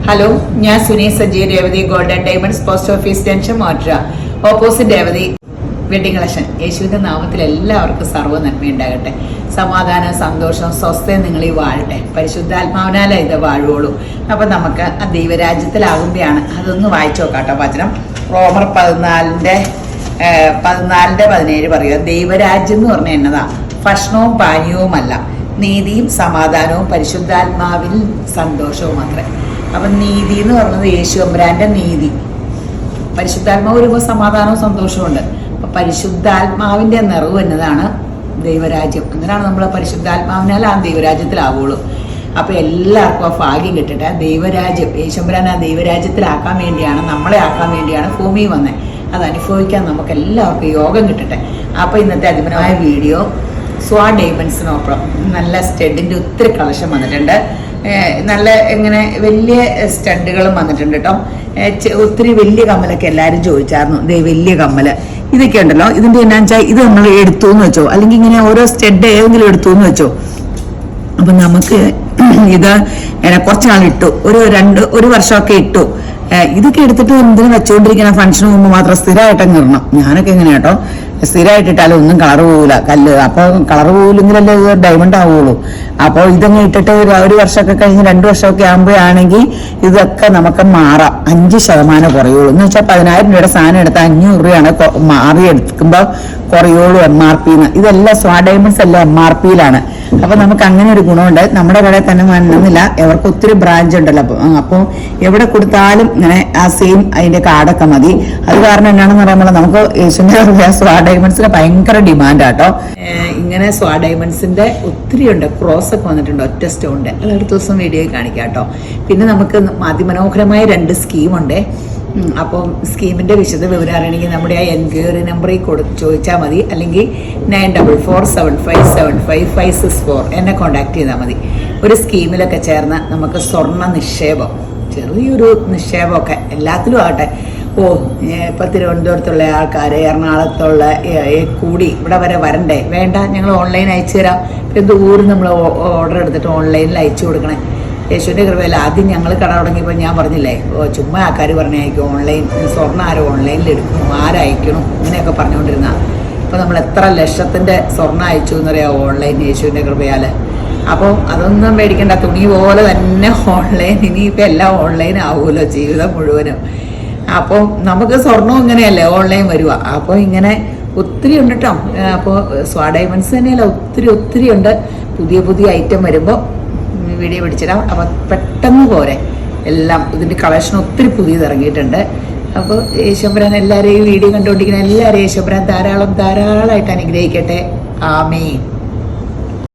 Hello, ഞാൻ Suni Saji, Revathi golden diamonds, post office junction, മോട്ര, opposite Revathi wedding collection. യേശുവിന്റെ നാമത്തിൽ എല്ലാവർക്കും സർവ്വ നന്മയുണ്ടാകട്ടെ. സമാധാനം, സന്തോഷം, സ്വസ്ഥയും നിങ്ങൾ ഈ വാഴട്ടെ. പരിശുദ്ധാത്മാവിനാലേ ഇത് വാഴുള്ളൂ. അപ്പൊ നമുക്ക് ആ ദൈവരാജ്യത്തിലാകുമ്പോഴാണ് അതൊന്ന് വായിച്ചു നോക്കാട്ടോ. വചനം റോമർ 14:17 പറയുക, ദൈവരാജ്യം എന്ന് പറഞ്ഞാൽ എന്നതാ? ഭക്ഷണവും പാനീയവുമല്ല, നീതിയും സമാധാനവും പരിശുദ്ധാത്മാവിൽ സന്തോഷവും അത്രേ. അപ്പൊ നീതി എന്ന് പറഞ്ഞത് യേശുവമ്പ്രാന്റെ നീതി. പരിശുദ്ധാത്മാവ് വരുമ്പോൾ സമാധാനവും സന്തോഷവും ഉണ്ട്. അപ്പൊ പരിശുദ്ധാത്മാവിന്റെ നിറവ് എന്നതാണ് ദൈവരാജ്യം. അങ്ങനെയാണ് നമ്മൾ പരിശുദ്ധാത്മാവിനാൽ ആ ദൈവരാജ്യത്തിലാവുള്ളൂ. അപ്പൊ എല്ലാവർക്കും ആ ഭാഗ്യം കിട്ടട്ടെ. ആ ദൈവരാജ്യം, യേശുവമ്പ്രാൻ ആ ദൈവരാജ്യത്തിലാക്കാൻ വേണ്ടിയാണ്, നമ്മളെ ആക്കാൻ വേണ്ടിയാണ് ഭൂമിയിൽ വന്നത്. അത് അനുഭവിക്കാൻ നമുക്ക് എല്ലാവർക്കും യോഗം കിട്ടട്ടെ. അപ്പൊ ഇന്നത്തെ അതിമനമായ വീഡിയോ സ്വാ ഡയമണ്ട്സിനൊപ്പം നല്ല സ്റ്റഡിന്റെ ഒത്തിരി കളക്ഷൻ വന്നിട്ടുണ്ട്. നല്ല ഇങ്ങനെ വലിയ സ്റ്റഡുകളും വന്നിട്ടുണ്ട് കേട്ടോ. ഒത്തിരി വലിയ കമ്മലൊക്കെ എല്ലാവരും ചോദിച്ചായിരുന്നു. വലിയ കമ്മല് ഇതൊക്കെ ഉണ്ടല്ലോ. ഇതിന്റെ എന്നാ വെച്ചാൽ ഇത് നമ്മൾ എടുത്തു എന്ന് വെച്ചോ, അല്ലെങ്കിൽ ഇങ്ങനെ ഓരോ സ്റ്റഡ് ഏതെങ്കിലും എടുത്തു എന്ന് വെച്ചോ. അപ്പൊ നമുക്ക് ഇത് കുറച്ച് നാൾ ഇട്ടു, ഒരു വർഷമൊക്കെ ഇട്ടു. ഇതൊക്കെ എടുത്തിട്ട് എന്തിനു വെച്ചുകൊണ്ടിരിക്കണം? ഫംഗ്ഷന് മുമ്പ് മാത്രം സ്ഥിരമായിട്ടങ്ങ് ഇടണം. ഞാനൊക്കെ എങ്ങനെയാ കേട്ടോ, സ്ഥിരമായിട്ടിട്ടാലും ഒന്നും കളർ പോകില്ല കല്ല്. അപ്പൊ കളർ പോകില്ലെങ്കിലല്ലേ ഇത് ഡയമണ്ട് ആവുള്ളൂ. അപ്പോൾ ഇതങ്ങ് ഇട്ടിട്ട് ഒരു വർഷമൊക്കെ കഴിഞ്ഞ് 2 വർഷമൊക്കെ ആകുമ്പോഴാണെങ്കിൽ ഇതൊക്കെ നമുക്ക് മാറാം. 5% കുറയുള്ളൂ. എന്ന് വെച്ചാൽ 10,000 രൂപയുടെ സാധനം എടുത്താൽ 500 രൂപയാണ് മാറി എടുക്കുമ്പോൾ കുറയുള്ളൂ MRP. ഇതെല്ലാം സ്വാ ഡയമണ്ട്സ് എല്ലാം MRPയിലാണ്. അപ്പൊ നമുക്ക് അങ്ങനെ ഒരു ഗുണമുണ്ട്. നമ്മുടെ കടയിൽ തന്നെ വന്നില്ല, അവർക്ക് ഒത്തിരി ബ്രാഞ്ച് ഉണ്ടല്ലോ. അപ്പോൾ എവിടെ കൊടുത്താലും ഇങ്ങനെ ആ സെയിം അതിന്റെ കാർഡൊക്കെ മതി. അത് കാരണം എന്നാണെന്ന് പറയുമ്പോൾ നമുക്ക് യേശുവിന്റെ സ്വാ ഡയമണ്ട്സിന് ഭയങ്കര ഡിമാൻഡാട്ടോ. ഇങ്ങനെ സ്വാ ഡയമണ്ട്സിന്റെ ഒത്തിരി ഉണ്ട്. ക്രോസ് ഒക്കെ വന്നിട്ടുണ്ട്, ഒറ്റ സ്റ്റോണിന്റെ. അത് അടുത്ത ദിവസം വീഡിയോയിൽ കാണിക്കാം കേട്ടോ. പിന്നെ നമുക്ക് അതിമനോഹരമായ 2 സ്കീമുണ്ട്. അപ്പം സ്കീമിന്റെ വിശദ വിവരം അറിയണമെങ്കിൽ നമ്മുടെ ആ എൻക്വയറി നമ്പറിൽ ചോദിച്ചാൽ മതി, അല്ലെങ്കിൽ 9447575564 എന്നെ കോണ്ടാക്ട് ചെയ്താൽ മതി. ഒരു സ്കീമിലൊക്കെ ചേർന്ന് നമുക്ക് സ്വർണ്ണ നിക്ഷേപം, ചെറിയൊരു നിക്ഷേപമൊക്കെ എല്ലാത്തിലും ആകട്ടെ. ഇപ്പം തിരുവനന്തപുരത്തുള്ള ആൾക്കാർ, എറണാകുളത്തുള്ള കൂടി ഇവിടെ വരെ വരണ്ടേ? വേണ്ട, ഞങ്ങൾ ഓൺലൈൻ അയച്ചു തരാം. ഇപ്പം ദൂരം നമ്മൾ ഓർഡർ എടുത്തിട്ട് ഓൺലൈനിൽ അയച്ചു കൊടുക്കണേ. യേശുവിൻ്റെ കൃപയിൽ ആദ്യം ഞങ്ങൾ കട തുടങ്ങിയപ്പോൾ ഞാൻ പറഞ്ഞില്ലേ, ചുമ്മാ ആൾക്കാർ പറഞ്ഞയക്കും ഓൺലൈൻ സ്വർണ്ണം ആരും ഓൺലൈനിൽ എടുക്കണം, ആരയക്കണം, ഇങ്ങനെയൊക്കെ പറഞ്ഞുകൊണ്ടിരുന്ന. ഇപ്പോൾ നമ്മൾ എത്ര ലക്ഷത്തിൻ്റെ സ്വർണ്ണം അയച്ചു എന്നറിയാം ഓൺലൈൻ, യേശുവിൻ്റെ കൃപയാൽ. അപ്പോൾ അതൊന്നും മേടിക്കേണ്ട, തുണി പോലെ തന്നെ ഓൺലൈൻ. ഇനിയിപ്പോൾ എല്ലാം ഓൺലൈൻ ആവുമല്ലോ ജീവിതം മുഴുവനും. അപ്പോൾ നമുക്ക് സ്വർണ്ണം ഇങ്ങനെയല്ലേ ഓൺലൈൻ വരുക. അപ്പോൾ ഇങ്ങനെ ഒത്തിരി ഉണ്ട് കേട്ടോ. അപ്പോൾ സ്വാ ഡയമണ്ട്സ് തന്നെയല്ല, ഒത്തിരി ഉണ്ട്. പുതിയ ഐറ്റം വരുമ്പോൾ വീഡിയോ പിടിച്ചിടാം. അപ്പം പെട്ടെന്ന് പോരെ എല്ലാം. ഇതിൻ്റെ കളക്ഷൻ ഒത്തിരി പുതിയത് ഇറങ്ങിയിട്ടുണ്ട്. അപ്പോൾ യേശുവമ്പ്രാൻ എല്ലാവരെയും വീഡിയോ കണ്ടുകൊണ്ടിരിക്കുന്ന എല്ലാവരെയും യേശുവമ്പ്രാൻ ധാരാളമായിട്ട് അനുഗ്രഹിക്കട്ടെ. ആമേൻ.